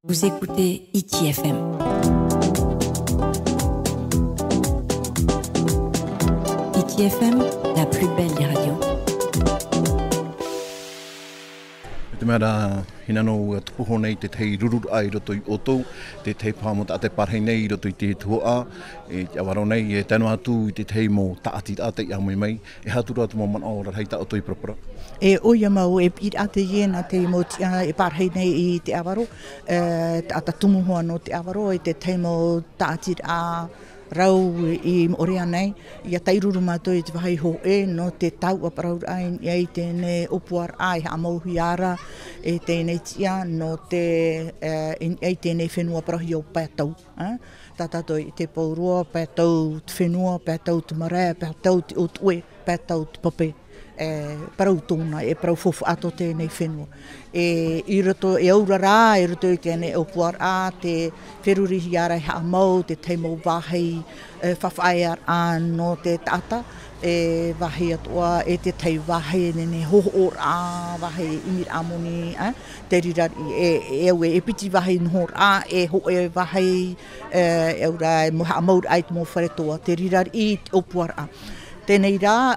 Vous écoutez Hiti FM. Hiti FM, la plus belle des radios. Te mera hinano tuho nei te tei rurur ai roto I oto, te tei pāmota a te parhei nei roto I te tuhaa, te awaro nei e tēnu atu I te tei mo taatiraa te ia mai, e hatura atu mo man ora hei ta oto I propera. E oia mau e pira te iena te mo tia e parhei nei I te awaro, ata tumuhua no te awaro e te tei mo taatiraa, rau I orea nei, ia tairuru mātou I te wahai ho e no te Taua parau ai I tēne opuaraa I haamau hiara e tēne tia no te I tēne whenua parahi o patu. Tātātou I te paurua, patu te whenua, patu te marea, patu te otuē, patu te pape. Parau tōna, e parau fofu ato tēnei whenua. I roto, e opuaraa, e roto I tēnei opuaraa, te wheruri hiara I haamau, te teimo wahei, whawhaiara no te tata, e wahi atuā, e te tei wahi, nene hoho rā, wahi imir amoni, te rirari, e piti wahi noho rā, e ho e wahi, e ura, mo haamau ai te mo wharetoa, te rirari I te opuaraa. Tēnei rā,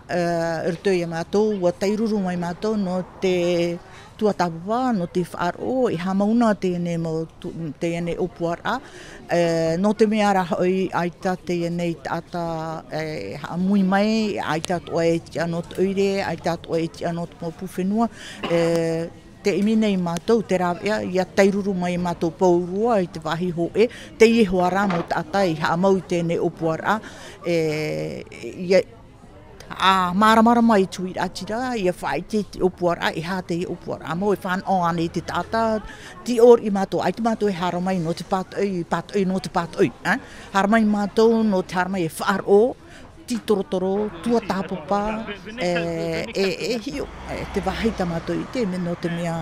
roto I mātou, ua tairuru mai mātou no te tua tāpapa, no te whaaro, I hamauna tēnei mo tēnei opuaraa, no te mea ra hoi aita tēnei tāta haamui mai, aita toa e tia no te oire, aita toa e tia no te mopu whenua, te iminei mātou, te rāwea, ia tairuru mai mātou paurua I te wahi ho e, teie hoara mo tāta I haamau tēnei opuaraa, māramara mai tui atira, ia whai te opuaraa, e hā te opuaraa mo, e whan o ane te tata, ti or I mātou, ai te mātou e hara mai no te patoi, no te patoi. Hara mai mātou no te hara mai e whaaro, ti torotoro, tua tāpapa, e hio, te waheita mātou I te, no te mea,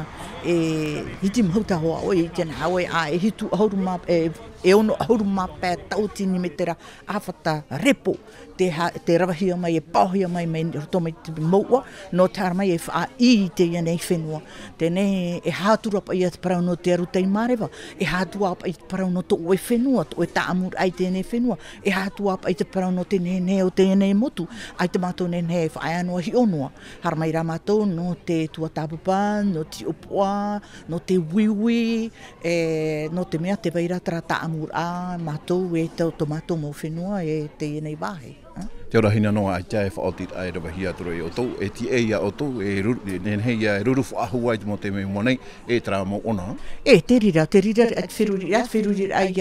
hiti mauta hoa oi, tēnā aue, e hitu ahuruma, e ono ahuruma pē tautini me tera awhata repo, te rawahia mai e pauhia mai roto mai te maua, no te hara mai e wha I te ianei whenua. Tēnei e hātura pa I te parau no te arutei marewa, e hātua pa I te parau no to oe whenua, to oe taamur ai tēnei whenua, e hātua pa I te parau no te nene o tēnei motu, ai te mātou nene e whae anoa hi onua. Hara mai rā mātou no te tua tāpapa, no te opua, no te wiwi, no te mea te wairatara taamur a mātou e tau tomato mo whenua e te ianei wahe. Te ora hinano atia e whaotit ai rawahi atura I oto, e tie ia oto, e nenhei ia e ruru whaahu ai te mo te me monei, e tra mo ona? E te rira, at whiruri ai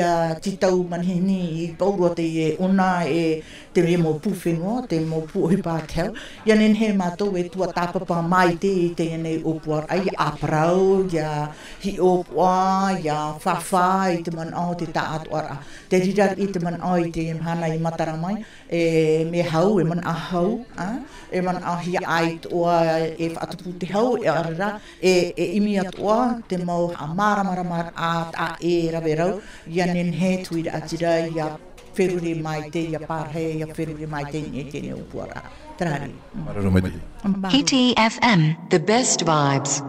titau manhini I paurua te e ona e te me mo puwhenua, te mo puhi pāteo. Ia nenhei mātou e tua tāpapa mai te ienei opuaraa, ai a parau, ia hi opua, ia whawha I te manao te taatoara. Te rira I te manao I te hana I matara mai, me hau, e man ahau, e man ahia ai toa e faatupu te hau, e arara, e imi atuā, te mau a māramara a e rawerau, ia nenhe tuira atira, ia wheruri mai te, ia parhei, ia wheruri mai te ni tēnei opuaraa. Tarari. Mararo mai te. Hiti FM, the best vibes.